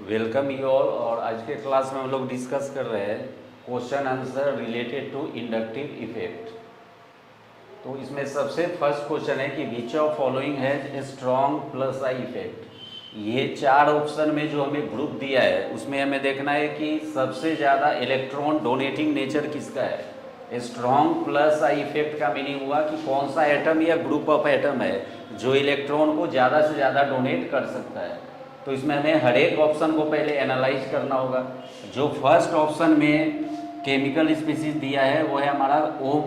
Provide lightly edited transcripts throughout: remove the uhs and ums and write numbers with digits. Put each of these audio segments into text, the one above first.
Welcome you all. और आज के क्लास में हम लोग डिस्कस कर रहे हैं question answer related to inductive effect. तो इसमें सबसे फर्स्ट क्वेश्चन है कि which of following has a strong plus I effect. ये चार ऑप्शन में जो हमें ग्रुप दिया है उसमें हमें देखना है कि सबसे ज़्यादा इलेक्ट्रॉन डोनेटिंग नेचर किसका है। स्ट्रॉन्ग प्लस आई इफेक्ट का मीनिंग हुआ कि कौन सा एटम या ग्रुप ऑफ एटम है जो इलेक्ट्रॉन को ज़्यादा से ज़्यादा डोनेट कर सकता है। तो इसमें हमें हर एक ऑप्शन को पहले एनालाइज करना होगा। जो फर्स्ट ऑप्शन में केमिकल स्पीसीज दिया है वो है हमारा O-।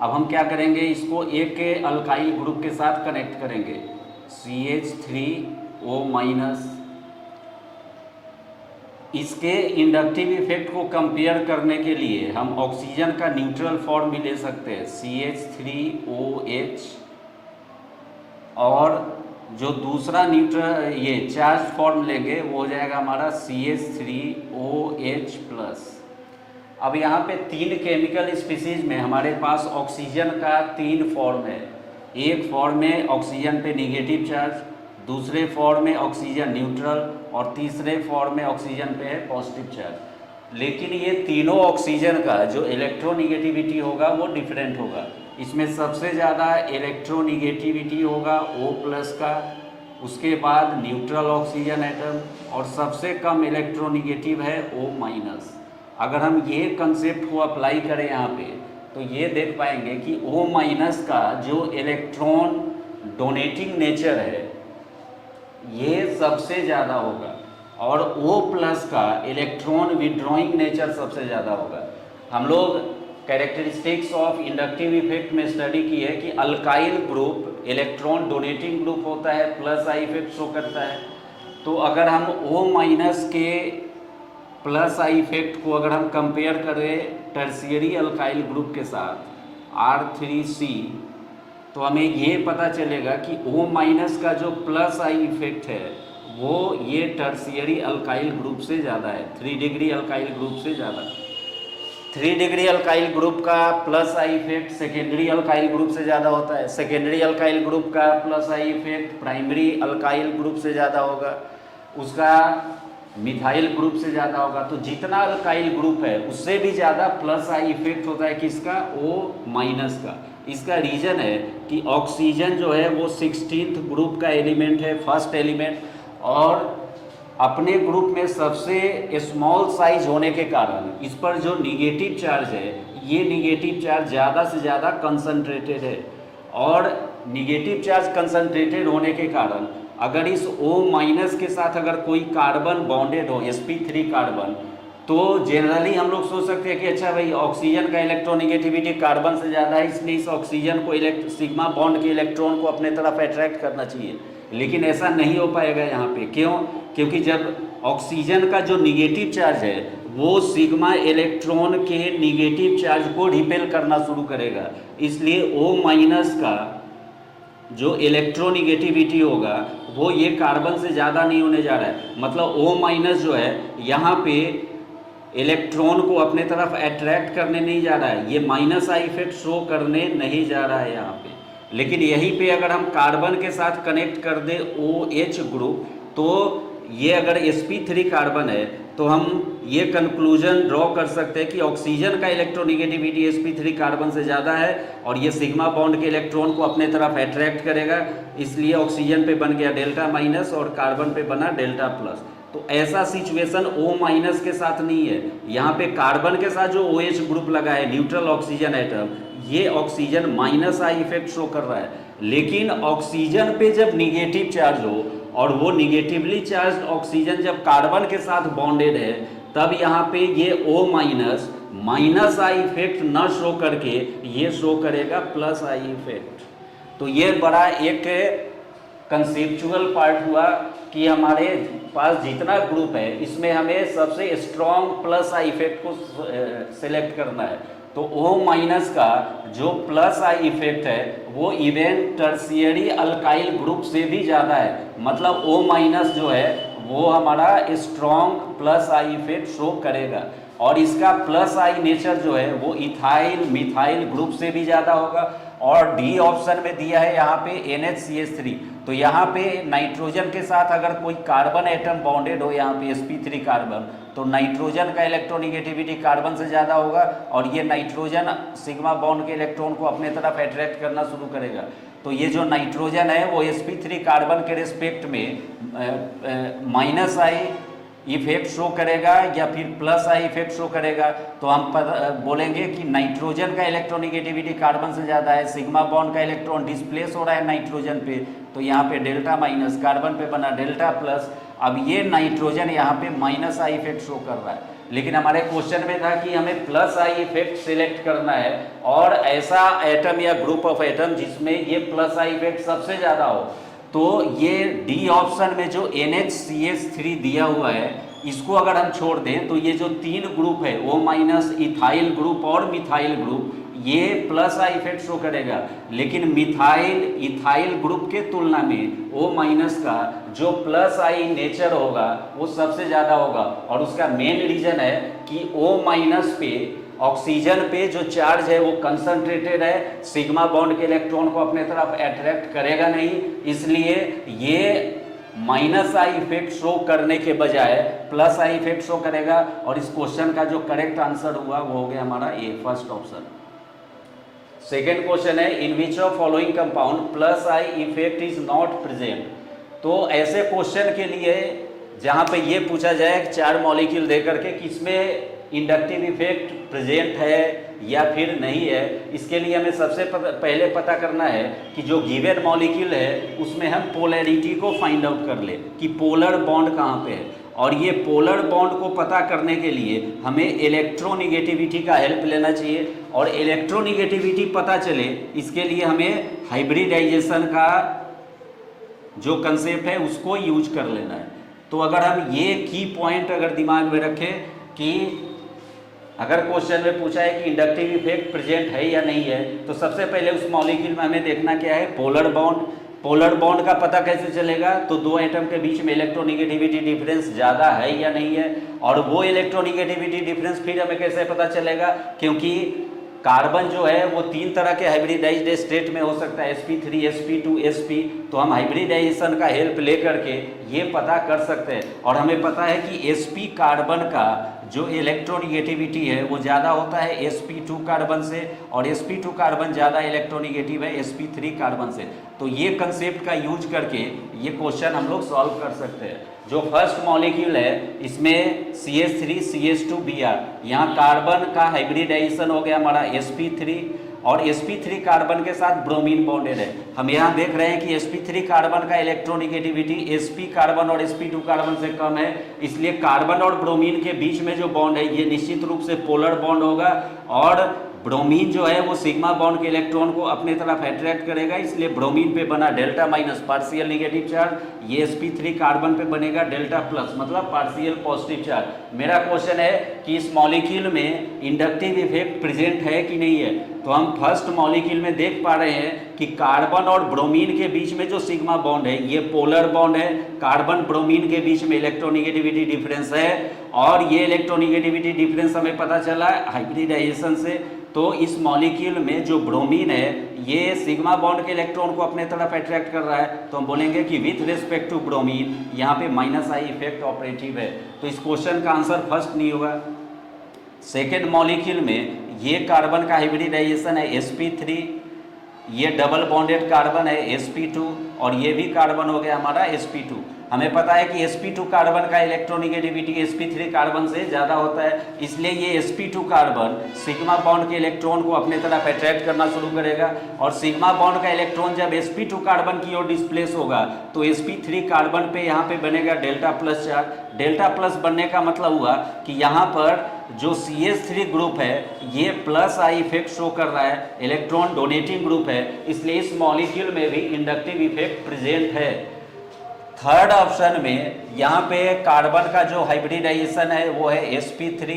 अब हम क्या करेंगे, इसको एक के अल्काइल ग्रुप के साथ कनेक्ट करेंगे, CH3O-। इसके इंडक्टिव इफेक्ट को कंपेयर करने के लिए हम ऑक्सीजन का न्यूट्रल फॉर्म भी ले सकते हैं, CH3OH। और जो दूसरा न्यूट्रल ये चार्ज फॉर्म लेंगे वो हो जाएगा हमारा CH3OH+। अब यहाँ पे तीन केमिकल स्पीसीज में हमारे पास ऑक्सीजन का तीन फॉर्म है। एक फॉर्म में ऑक्सीजन पे निगेटिव चार्ज, दूसरे फॉर्म में ऑक्सीजन न्यूट्रल और तीसरे फॉर्म में ऑक्सीजन पे है पॉजिटिव चार्ज। लेकिन ये तीनों ऑक्सीजन का जो इलेक्ट्रोनिगेटिविटी होगा वो डिफरेंट होगा। इसमें सबसे ज़्यादा इलेक्ट्रोनिगेटिविटी होगा O+ का, उसके बाद न्यूट्रल ऑक्सीजन एटम, और सबसे कम इलेक्ट्रोनिगेटिव है O-। अगर हम ये कंसेप्ट को अप्लाई करें यहाँ पे तो ये देख पाएंगे कि O- का जो इलेक्ट्रॉन डोनेटिंग नेचर है ये सबसे ज़्यादा होगा और O+ का इलेक्ट्रॉन विड्रॉइंग नेचर सबसे ज़्यादा होगा। हम लोग कैरेक्टरिस्टिक्स ऑफ इंडक्टिव इफेक्ट में स्टडी की है कि alkyl group electron donating group होता है, प्लस आई इफेक्ट शो करता है। तो अगर हम O- के प्लस आई इफेक्ट को अगर हम कंपेयर करें टर्शियरी अल्काइल ग्रुप के साथ R3C, तो हमें ये पता चलेगा कि O- का जो प्लस आई इफेक्ट है वो ये टर्शियरी अल्काइल ग्रुप से ज़्यादा है, 3 डिग्री अल्काइल ग्रुप से ज़्यादा। 3 डिग्री अल्काइल ग्रुप का plus I effect secondary alkyl group से ज़्यादा होता है। सेकेंडरी अल्काइल ग्रुप का plus I effect primary alkyl group से ज़्यादा होगा, उसका मिथाइल ग्रुप से ज़्यादा होगा। तो जितना अल्काइल ग्रुप है उससे भी ज़्यादा प्लस आई इफेक्ट होता है किसका, O- का। इसका रीज़न है कि ऑक्सीजन जो है वो 16th ग्रुप का एलिमेंट है, फर्स्ट एलिमेंट, और अपने ग्रुप में सबसे स्मॉल साइज होने के कारण इस पर जो निगेटिव चार्ज है ये निगेटिव चार्ज ज़्यादा से ज़्यादा कंसंट्रेटेड है। और निगेटिव चार्ज कंसंट्रेटेड होने के कारण अगर इस O- के साथ अगर कोई कार्बन बॉन्डेड हो, sp3 कार्बन, तो जनरली हम लोग सोच सकते हैं कि अच्छा भाई ऑक्सीजन का इलेक्ट्रोनिगेटिविटी कार्बन से ज़्यादा है इसलिए इस ऑक्सीजन को सिग्मा बॉन्ड के इलेक्ट्रॉन को अपने तरफ अट्रैक्ट करना चाहिए। लेकिन ऐसा नहीं हो पाएगा यहाँ पे। क्यों? क्योंकि जब ऑक्सीजन का जो निगेटिव चार्ज है वो सिग्मा इलेक्ट्रॉन के निगेटिव चार्ज को रिपेल करना शुरू करेगा, इसलिए O- का जो इलेक्ट्रोनिगेटिविटी होगा वो ये कार्बन से ज़्यादा नहीं होने जा रहा है। मतलब O- जो है यहाँ पे इलेक्ट्रॉन को अपने तरफ अट्रैक्ट करने नहीं जा रहा है, ये माइनस आई इफेक्ट शो करने नहीं जा रहा है यहाँ पे। लेकिन यहीं पे अगर हम कार्बन के साथ कनेक्ट कर दे OH ग्रुप, तो ये अगर sp3 कार्बन है तो हम ये कंक्लूजन ड्रॉ कर सकते हैं कि ऑक्सीजन का इलेक्ट्रोनिगेटिविटी sp3 कार्बन से ज़्यादा है और ये सिग्मा बॉन्ड के इलेक्ट्रॉन को अपने तरफ अट्रैक्ट करेगा, इसलिए ऑक्सीजन पे बन गया Δ- और कार्बन पे बना Δ+। तो ऐसा सिचुएशन O- के साथ नहीं है। यहाँ पे कार्बन के साथ जो OH ग्रुप लगा है न्यूट्रल ऑक्सीजन एटम, ये oxygen minus I effect show कर रहा है। लेकिन ऑक्सीजन पे जब निगेटिव चार्ज हो और वो निगेटिवली चार्ज ऑक्सीजन जब कार्बन के साथ बॉन्डेड है, तब यहाँ पे ये O- माइनस आई इफेक्ट न शो करके ये शो करेगा प्लस आई इफेक्ट। तो ये बड़ा एक कंसेप्चुअल पार्ट हुआ कि हमारे पास जितना ग्रुप है इसमें हमें सबसे स्ट्रॉन्ग प्लस आई इफेक्ट को सिलेक्ट करना है। तो O- का जो प्लस आई इफेक्ट है वो इवन टर्शियरी अल्काइल ग्रुप से भी ज़्यादा है। मतलब O- जो है वो हमारा strong plus I effect show करेगा, और इसका प्लस आई नेचर जो है वो इथाइल मिथाइल ग्रुप से भी ज़्यादा होगा, और डी ऑप्शन में दिया है यहाँ पे NHCH3। तो यहाँ पे नाइट्रोजन के साथ अगर कोई कार्बन एटम बॉन्डेड हो यहाँ पे sp3 कार्बन, तो नाइट्रोजन का इलेक्ट्रोनिगेटिविटी कार्बन से ज़्यादा होगा और ये नाइट्रोजन सिग्मा बॉन्ड के इलेक्ट्रॉन को अपने तरफ अट्रैक्ट करना शुरू करेगा। तो ये जो नाइट्रोजन है वो sp3 कार्बन के रिस्पेक्ट में माइनस आई इफेक्ट शो करेगा या फिर प्लस आई इफेक्ट शो करेगा। तो हम बोलेंगे कि नाइट्रोजन का इलेक्ट्रोनिगेटिविटी कार्बन से ज़्यादा है, सिग्मा बॉन्ड का इलेक्ट्रॉन डिस्प्लेस हो रहा है नाइट्रोजन पे, तो यहाँ पे डेल्टा माइनस, कार्बन पे बना डेल्टा प्लस। अब ये नाइट्रोजन यहाँ पे माइनस आई इफेक्ट शो कर रहा है, लेकिन हमारे क्वेश्चन में था कि हमें प्लस आई इफेक्ट सिलेक्ट करना है और ऐसा एटम या ग्रुप ऑफ एटम जिसमें ये प्लस आई इफेक्ट सबसे ज़्यादा हो। तो ये डी ऑप्शन में जो NHCH3 दिया हुआ है इसको अगर हम छोड़ दें तो ये जो तीन ग्रुप है O माइनस, इथाइल ग्रुप और मिथाइल ग्रुप, ये प्लस आई इफेक्ट शो करेगा, लेकिन मिथाइल इथाइल ग्रुप के तुलना में O माइनस का जो प्लस आई नेचर होगा वो सबसे ज़्यादा होगा। और उसका मेन रीज़न है कि O माइनस पे ऑक्सीजन पे जो चार्ज है वो कंसंट्रेटेड है, सिग्मा बॉन्ड के इलेक्ट्रॉन को अपने तरफ अट्रैक्ट करेगा नहीं, इसलिए ये माइनस आई इफेक्ट शो करने के बजाय प्लस आई इफेक्ट शो करेगा। और इस क्वेश्चन का जो करेक्ट आंसर हुआ वो हो गया हमारा A, first option. Second question है in which of following compound plus I effect is not present. तो ऐसे क्वेश्चन के लिए जहाँ पे ये पूछा जाए चार मॉलिक्यूल दे करके किसमें इंडक्टिव इफेक्ट प्रेजेंट है या फिर नहीं है, इसके लिए हमें सबसे पहले पता करना है कि जो गिवन मॉलिक्यूल है उसमें हम पोलैरिटी को फाइंड आउट कर ले कि पोलर बॉन्ड कहाँ पे है। और ये पोलर बॉन्ड को पता करने के लिए हमें इलेक्ट्रोनिगेटिविटी का हेल्प लेना चाहिए, और इलेक्ट्रोनिगेटिविटी पता चले इसके लिए हमें हाइब्रिडाइजेशन का जो कंसेप्ट है उसको यूज कर लेना है। तो अगर हम ये की पॉइंट अगर दिमाग में रखें कि अगर क्वेश्चन में पूछा है कि इंडक्टिव इफेक्ट प्रेजेंट है या नहीं है, तो सबसे पहले उस मॉलिक्यूल में हमें देखना क्या है, पोलर बॉन्ड। पोलर बॉन्ड का पता कैसे चलेगा, तो दो एटम के बीच में इलेक्ट्रोनिगेटिविटी डिफरेंस ज़्यादा है या नहीं है, और वो इलेक्ट्रोनिगेटिविटी डिफरेंस फिर हमें कैसे पता चलेगा, क्योंकि कार्बन जो है वो तीन तरह के हाइब्रिडाइज्ड स्टेट में हो सकता है, sp3 sp2 sp। तो हम हाइब्रिडाइजेशन का हेल्प ले करके ये पता कर सकते हैं। और हमें पता है कि sp कार्बन का जो इलेक्ट्रोनिगेटिविटी है वो ज़्यादा होता है sp2 कार्बन से, और sp2 कार्बन ज़्यादा इलेक्ट्रोनिगेटिव है sp3 कार्बन से। तो ये कंसेप्ट का यूज करके ये क्वेश्चन हम लोग सॉल्व कर सकते हैं। जो फर्स्ट मॉलिक्यूल है इसमें CH3 CH2 Br, यहाँ कार्बन का हाइब्रिडाइजेशन हो गया हमारा sp3, और sp3 कार्बन के साथ ब्रोमीन बॉन्डेड है। हम यहाँ देख रहे हैं कि sp3 कार्बन का इलेक्ट्रोनिगेटिविटी sp कार्बन और sp2 कार्बन से कम है, इसलिए कार्बन और ब्रोमीन के बीच में जो बॉन्ड है ये निश्चित रूप से पोलर बॉन्ड होगा, और ब्रोमीन जो है वो सिग्मा बॉन्ड के इलेक्ट्रॉन को अपने तरफ अट्रैक्ट करेगा, इसलिए ब्रोमीन पे बना delta minus partial negative charge, ये sp3 कार्बन पे बनेगा डेल्टा प्लस मतलब पार्शियल पॉजिटिव चार्ज। मेरा क्वेश्चन है कि इस मॉलिक्यूल में इंडक्टिव इफेक्ट प्रेजेंट है कि नहीं है। तो हम फर्स्ट मॉलिक्यूल में देख पा रहे हैं कि कार्बन और ब्रोमीन के बीच में जो सिग्मा बॉन्ड है ये पोलर बॉन्ड है, कार्बन ब्रोमीन के बीच में इलेक्ट्रोनिगेटिविटी डिफरेंस है, और ये इलेक्ट्रोनिगेटिविटी डिफरेंस हमें पता चला हाइब्रिडाइजेशन से। तो इस मॉलिक्यूल में जो ब्रोमीन है ये सिग्मा बॉन्ड के इलेक्ट्रॉन को अपने तरफ अट्रैक्ट कर रहा है, तो हम बोलेंगे कि विथ रिस्पेक्ट टू ब्रोमीन यहाँ पे माइनस आई इफेक्ट ऑपरेटिव है। तो इस क्वेश्चन का आंसर फर्स्ट नहीं होगा। सेकेंड मॉलिक्यूल में ये कार्बन का हाइब्रिडाइजेशन है sp3, ये डबल बॉन्डेड कार्बन है sp2, और ये भी कार्बन हो गया हमारा sp2। हमें पता है कि sp2 कार्बन का इलेक्ट्रोनिगेटिविटी sp3 कार्बन से ज़्यादा होता है, इसलिए ये sp2 कार्बन सिग्मा बॉन्ड के इलेक्ट्रॉन को अपने तरफ अट्रैक्ट करना शुरू करेगा, और सिग्मा बॉन्ड का इलेक्ट्रॉन जब sp2 कार्बन की ओर डिस्प्लेस होगा तो sp3 कार्बन पे यहाँ पे बनेगा delta plus charge. Delta plus बनने का मतलब हुआ कि यहाँ पर जो CH3 ग्रुप है ये प्लस आई इफेक्ट शो कर रहा है, इलेक्ट्रॉन डोनेटिंग ग्रुप है, इसलिए इस मॉलिक्यूल में भी इंडक्टिव इफेक्ट प्रेजेंट है। थर्ड ऑप्शन में यहाँ पे कार्बन का जो हाइब्रिडाइजेशन है वो है sp3,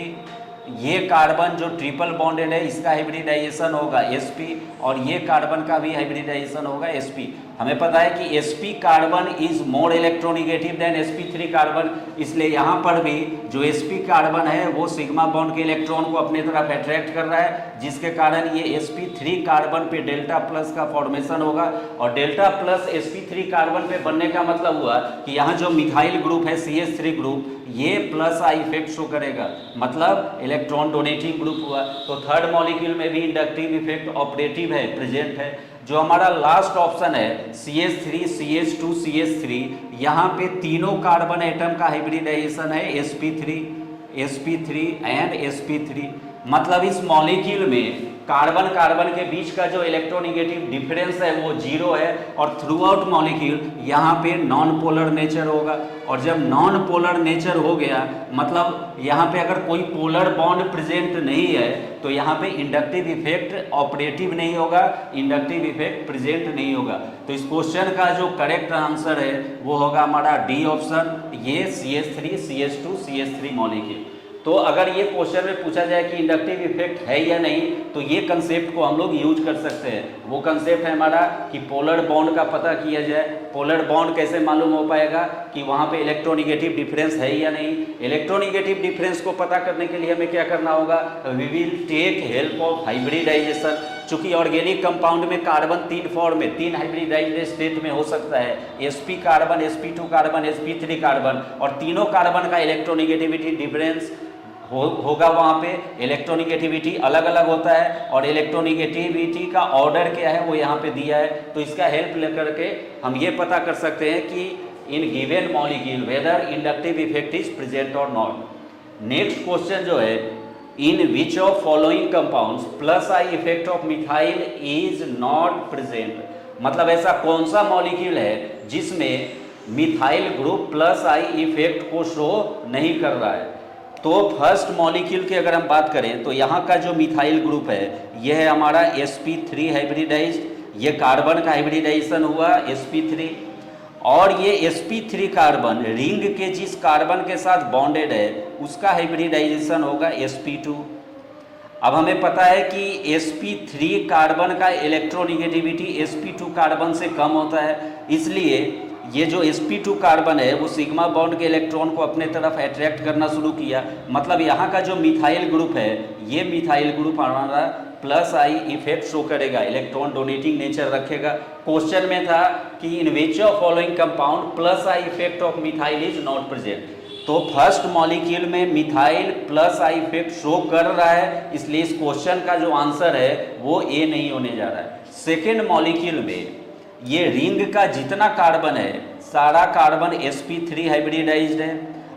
ये कार्बन जो ट्रिपल बॉन्डेड है इसका हाइब्रिडाइजेशन होगा sp, और ये कार्बन का भी हाइब्रिडाइजेशन होगा sp। हमें पता है कि sp carbon is more electronegative than sp3 carbon, इसलिए यहाँ पर भी जो sp कार्बन है वो सिग्मा बॉन्ड के इलेक्ट्रॉन को अपने तरफ अट्रैक्ट कर रहा है, जिसके कारण ये sp3 कार्बन पे डेल्टा प्लस का फॉर्मेशन होगा। और डेल्टा प्लस sp3 कार्बन पे बनने का मतलब हुआ कि यहाँ जो मिथाइल ग्रुप है CH3 ग्रुप, ये प्लस आई इफेक्ट शो करेगा, मतलब इलेक्ट्रॉन डोनेटिंग ग्रुप हुआ। तो थर्ड मॉलिक्यूल में भी इंडक्टिव इफेक्ट ऑपरेटिव है, प्रेजेंट है। जो हमारा लास्ट ऑप्शन है CH3 CH2 CH3, यहाँ पे तीनों कार्बन एटम का हाइब्रिडाइजेशन है sp3 एंड sp3, मतलब इस मॉलिक्यूल में कार्बन कार्बन के बीच का जो इलेक्ट्रोनिगेटिव डिफरेंस है वो जीरो है, और थ्रू आउट मॉलिक्यूल यहाँ पे नॉन पोलर नेचर होगा। और जब नॉन पोलर नेचर हो गया, मतलब यहाँ पे अगर कोई पोलर बॉन्ड प्रेजेंट नहीं है तो यहाँ पे इंडक्टिव इफेक्ट ऑपरेटिव नहीं होगा, इंडक्टिव इफेक्ट प्रेजेंट नहीं होगा। तो इस क्वेश्चन का जो करेक्ट आंसर है वो होगा हमारा डी ऑप्शन, ये CH3 CH2 CH3 मॉलिक्यूल। तो अगर ये क्वेश्चन में पूछा जाए कि इंडक्टिव इफेक्ट है या नहीं, तो ये कंसेप्ट को हम लोग यूज कर सकते हैं। वो कंसेप्ट है हमारा कि पोलर बॉन्ड का पता किया जाए। पोलर बॉन्ड कैसे मालूम हो पाएगा कि वहाँ पे इलेक्ट्रोनिगेटिव डिफरेंस है या नहीं। इलेक्ट्रोनिगेटिव डिफरेंस को पता करने के लिए हमें क्या करना होगा, we will take help of hybridization. चूंकि ऑर्गेनिक कंपाउंड में कार्बन तीन फॉर्म में, तीन हाइब्रिडाइज्ड स्टेट में हो सकता है, sp carbon, sp2 carbon, sp3 carbon, और तीनों कार्बन का इलेक्ट्रोनिगेटिविटी डिफरेंस होगा। वहाँ पे इलेक्ट्रोनिगेटिविटी अलग अलग होता है, और इलेक्ट्रोनिगेटिविटी का ऑर्डर क्या है वो यहाँ पे दिया है। तो इसका हेल्प लेकर के हम ये पता कर सकते हैं कि in given molecule whether inductive effect is present और नॉट। नेक्स्ट क्वेश्चन जो है, in which of following compounds plus I effect of methyl is not present, मतलब ऐसा कौन सा मॉलिक्यूल है जिसमें methyl group plus I effect को शो नहीं कर रहा है। तो फर्स्ट मॉलिक्यूल की अगर हम बात करें तो यहाँ का जो मिथाइल ग्रुप है यह है हमारा sp3 हाइब्रिडाइज्ड, ये कार्बन का हाइब्रिडाइजेशन हुआ sp3, और ये sp3 कार्बन रिंग के जिस कार्बन के साथ बॉन्डेड है उसका हाइब्रिडाइजेशन होगा sp2। अब हमें पता है कि sp3 कार्बन का इलेक्ट्रोनिगेटिविटी sp2 कार्बन से कम होता है, इसलिए ये जो sp2 कार्बन है वो सिग्मा बॉन्ड के इलेक्ट्रॉन को अपने तरफ अट्रैक्ट करना शुरू किया। मतलब यहाँ का जो मिथाइल ग्रुप है, ये मिथाइल ग्रुप हमारा प्लस आई इफेक्ट शो करेगा, इलेक्ट्रॉन डोनेटिंग नेचर रखेगा। क्वेश्चन में था कि in which of following compound plus I effect of methyl is not present. तो फर्स्ट मॉलिक्यूल में methyl plus I effect show कर रहा है, इसलिए इस क्वेश्चन का जो आंसर है वो ए नहीं होने जा रहा है। सेकेंड मॉलिक्यूल में ये रिंग का जितना कार्बन है सारा कार्बन sp3 हाइब्रिडाइज्ड है,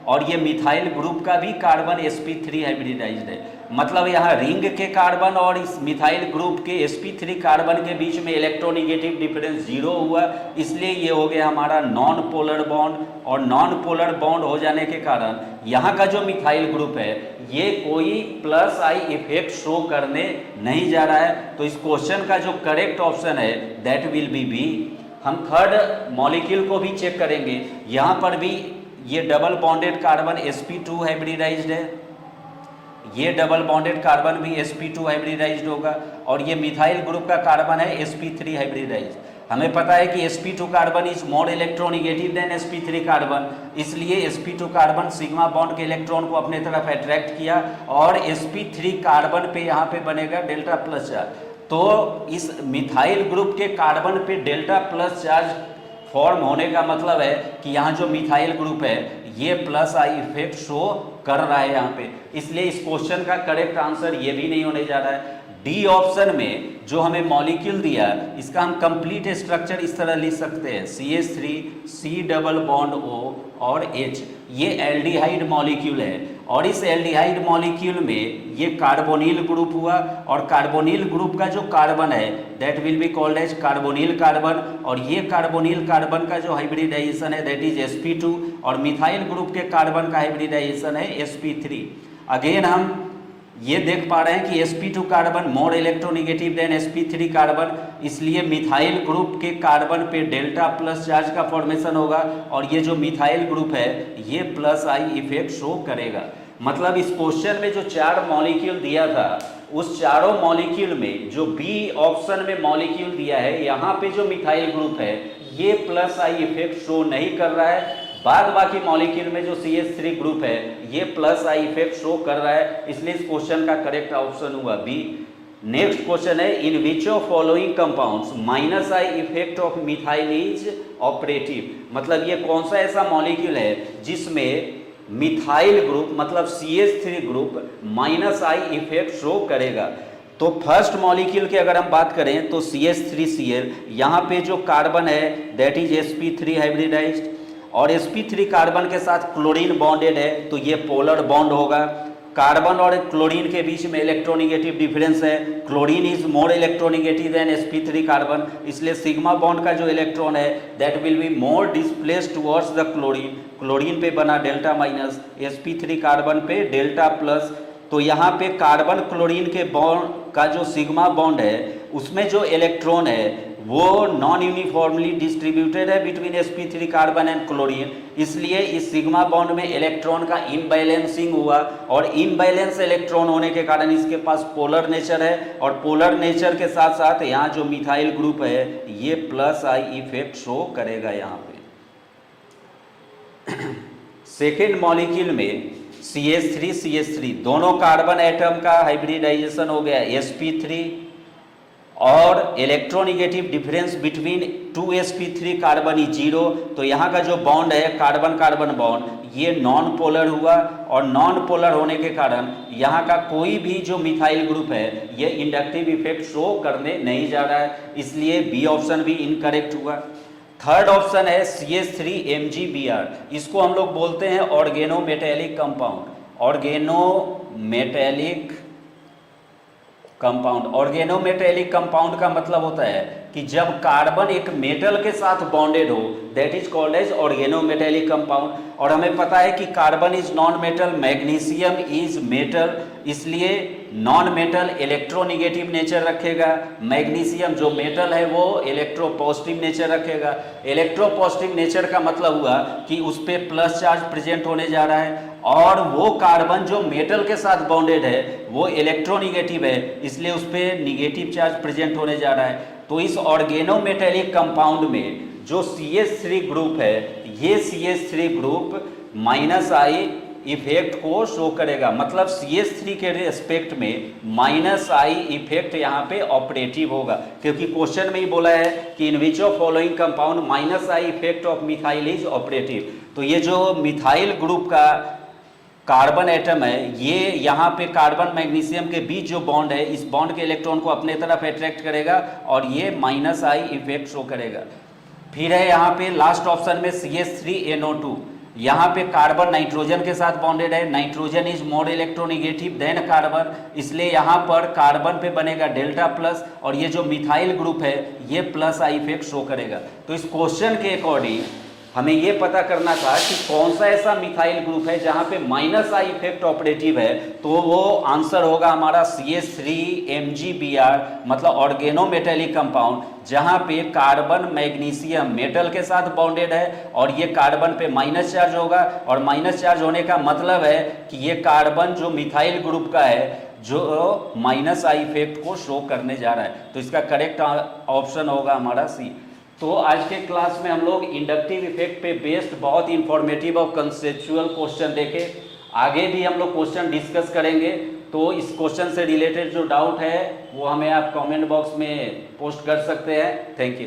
और ये मिथाइल ग्रुप का भी कार्बन sp3 हाइब्रिडाइज्ड है। मतलब यहाँ रिंग के कार्बन और इस मिथाइल ग्रुप के sp3 कार्बन के बीच में इलेक्ट्रोनिगेटिव डिफरेंस जीरो हुआ, इसलिए ये हो गया हमारा नॉन पोलर बॉन्ड। और नॉन पोलर बॉन्ड हो जाने के कारण यहाँ का जो मिथाइल ग्रुप है ये कोई प्लस आई इफेक्ट शो करने नहीं जा रहा है। तो इस क्वेश्चन का जो करेक्ट ऑप्शन है दैट विल बी बी। हम थर्ड मॉलिक्यूल को भी चेक करेंगे, यहाँ पर भी ये double bonded carbon sp2 hybridised है, ये डबल बॉन्डेड कार्बन भी sp2 हाइब्रिडाइज्ड होगा, और ये मिथाइल ग्रुप का कार्बन है sp3 हाइब्रिडाइज्ड। हमें पता है कि sp2 carbon is more electronegative than sp3 carbon, इसलिए sp2 कार्बन सिग्मा बॉन्ड के इलेक्ट्रॉन को अपने तरफ अट्रैक्ट किया, और sp3 कार्बन पे यहाँ पे बनेगा डेल्टा प्लस चार्ज। तो इस मिथाइल ग्रुप के कार्बन पे डेल्टा प्लस चार्ज फॉर्म होने का मतलब है कि यहाँ जो मिथाइल ग्रुप है ये प्लस आई इफेक्ट शो कर रहा है यहाँ पे, इसलिए इस क्वेश्चन का करेक्ट आंसर ये भी नहीं होने जा रहा है। डी ऑप्शन में जो हमें मॉलिक्यूल दिया इसका हम कंप्लीट स्ट्रक्चर इस तरह लिख सकते हैं, CH3 C double bond O और H, ये एल्डिहाइड मॉलिक्यूल है, और इस एल्डिहाइड मॉलिक्यूल में ये कार्बोनिल ग्रुप हुआ, और कार्बोनिल ग्रुप का जो कार्बन है that will be called as carbonyl carbon, और ये कार्बोनिल कार्बन का जो हाइब्रिडाइजेशन है दैट इज sp2, और मिथाइल ग्रुप के कार्बन का हाइब्रिडाइजेशन है sp3। अगेन हम ये देख पा रहे हैं कि sp2 carbon more electronegative than sp3 carbon, इसलिए मिथाइल ग्रुप के कार्बन पे डेल्टा प्लस चार्ज का फॉर्मेशन होगा, और ये जो मिथाइल ग्रुप है ये प्लस आई इफेक्ट शो करेगा। मतलब इस क्वेश्चन में जो 4 मॉलिक्यूल दिया था उस चारों मॉलिक्यूल में जो बी ऑप्शन में मॉलिक्यूल दिया है, यहाँ पे जो मिथाइल ग्रुप है ये प्लस आई इफेक्ट शो नहीं कर रहा है। बाद बाकी मॉलिक्यूल में जो CH3 ग्रुप है ये प्लस आई इफेक्ट शो कर रहा है, इसलिए इस क्वेश्चन का करेक्ट ऑप्शन हुआ बी। नेक्स्ट क्वेश्चन है, in which of following compounds minus I effect of methyl is operative. मतलब ये कौन सा ऐसा मॉलिक्यूल है जिसमें मिथाइल ग्रुप मतलब CH3 group minus I effect show करेगा। तो फर्स्ट मॉलिक्यूल की अगर हम बात करें तो CH3Cl, यहाँ पे जो कार्बन है दैट इज sp3 हाइब्रिडाइज्ड, और sp3 कार्बन के साथ क्लोरीन बॉन्डेड है तो ये पोलर बॉन्ड होगा। कार्बन और क्लोरीन के बीच में इलेक्ट्रोनिगेटिव डिफरेंस है, chlorine is more electronegative than sp3 carbon, इसलिए सिग्मा बॉन्ड का जो इलेक्ट्रॉन है that will be more displaced towards the chlorine. Chlorine पे बना डेल्टा माइनस, sp3 कार्बन पे डेल्टा प्लस। तो यहाँ पे कार्बन क्लोरीन के बॉन्ड का जो सिग्मा बॉन्ड है उसमें जो इलेक्ट्रॉन है वो नॉन यूनिफॉर्मली डिस्ट्रीब्यूटेड है between sp3 carbon and chlorine, इसलिए इस सिग्मा बॉन्ड में इलेक्ट्रॉन का इनबैलेंसिंग हुआ, और इनबैलेंस इलेक्ट्रॉन होने के कारण इसके पास पोलर नेचर है, और पोलर नेचर के साथ साथ यहाँ जो मिथाइल ग्रुप है ये प्लस आई इफेक्ट शो करेगा यहाँ पे। सेकेंड मॉलिक्यूल में CH3 दोनों कार्बन एटम का हाइब्रिडाइजेशन हो गया sp3, और electronegative difference between 2sp3 carbon is 0। तो यहाँ का जो बॉन्ड है कार्बन कार्बन बॉन्ड ये नॉन पोलर हुआ, और नॉन पोलर होने के कारण यहाँ का कोई भी जो मिथाइल ग्रुप है ये इंडक्टिव इफेक्ट शो करने नहीं जा रहा है, इसलिए बी ऑप्शन भी इनकरेक्ट हुआ। थर्ड ऑप्शन है CH3MgBr, इसको हम लोग बोलते हैं organometallic compound. Organometallic compound, organometallic compound का मतलब होता है कि जब कार्बन एक मेटल के साथ बॉन्डेड हो that is called as organometallic compound. और हमें पता है कि carbon is non metal, magnesium is metal, इसलिए नॉन मेटल इलेक्ट्रोनिगेटिव नेचर रखेगा, मैग्नीशियम जो मेटल है वो इलेक्ट्रोपॉजिटिव नेचर रखेगा। इलेक्ट्रोपॉजिटिव नेचर का मतलब हुआ कि उस पर प्लस चार्ज प्रेजेंट होने जा रहा है, और वो कार्बन जो मेटल के साथ बॉन्डेड है वो इलेक्ट्रोनिगेटिव है, इसलिए उस पर निगेटिव चार्ज प्रेजेंट होने जा रहा है। तो इस ऑर्गेनोमेटेलिक कंपाउंड में जो CH3 ग्रुप है ये CH3 group minus I effect को शो करेगा, मतलब CH3 के रेस्पेक्ट में माइनस आई इफेक्ट यहाँ पे ऑपरेटिव होगा, क्योंकि क्वेश्चन में ही बोला है कि in which of following compound minus I effect of methyl is operative. तो ये जो मिथाइल ग्रुप का कार्बन एटम है ये यहाँ पे कार्बन मैग्नीशियम के बीच जो बॉन्ड है इस बॉन्ड के इलेक्ट्रॉन को अपने तरफ अट्रैक्ट करेगा और ये माइनस आई इफेक्ट शो करेगा। फिर है यहाँ पे लास्ट ऑप्शन में CH3NO2, यहाँ पे कार्बन नाइट्रोजन के साथ बॉन्डेड है, nitrogen is more electronegative than carbon, इसलिए यहाँ पर कार्बन पे बनेगा डेल्टा प्लस, और ये जो मिथाइल ग्रुप है ये प्लस आई इफेक्ट शो करेगा। तो इस क्वेश्चन के अकॉर्डिंग हमें ये पता करना था कि कौन सा ऐसा मिथाइल ग्रुप है जहाँ पे माइनस आई इफेक्ट ऑपरेटिव है, तो वो आंसर होगा हमारा CH3MgBr, मतलब ऑर्गेनोमेटेलिक कंपाउंड, जहाँ पे कार्बन मैग्नीशियम मेटल के साथ बॉन्डेड है और ये कार्बन पे माइनस चार्ज होगा, और माइनस चार्ज होने का मतलब है कि ये कार्बन जो मिथाइल ग्रुप का है जो माइनस आई इफेक्ट को शो करने जा रहा है। तो इसका करेक्ट ऑप्शन होगा हमारा सी। तो आज के क्लास में हम लोग इंडक्टिव इफेक्ट पे बेस्ड बहुत इंफॉर्मेटिव और कंसेप्चुअल क्वेश्चन देखे, आगे भी हम लोग क्वेश्चन डिस्कस करेंगे। तो इस क्वेश्चन से रिलेटेड जो डाउट है वो हमें आप कमेंट बॉक्स में पोस्ट कर सकते हैं। Thank you.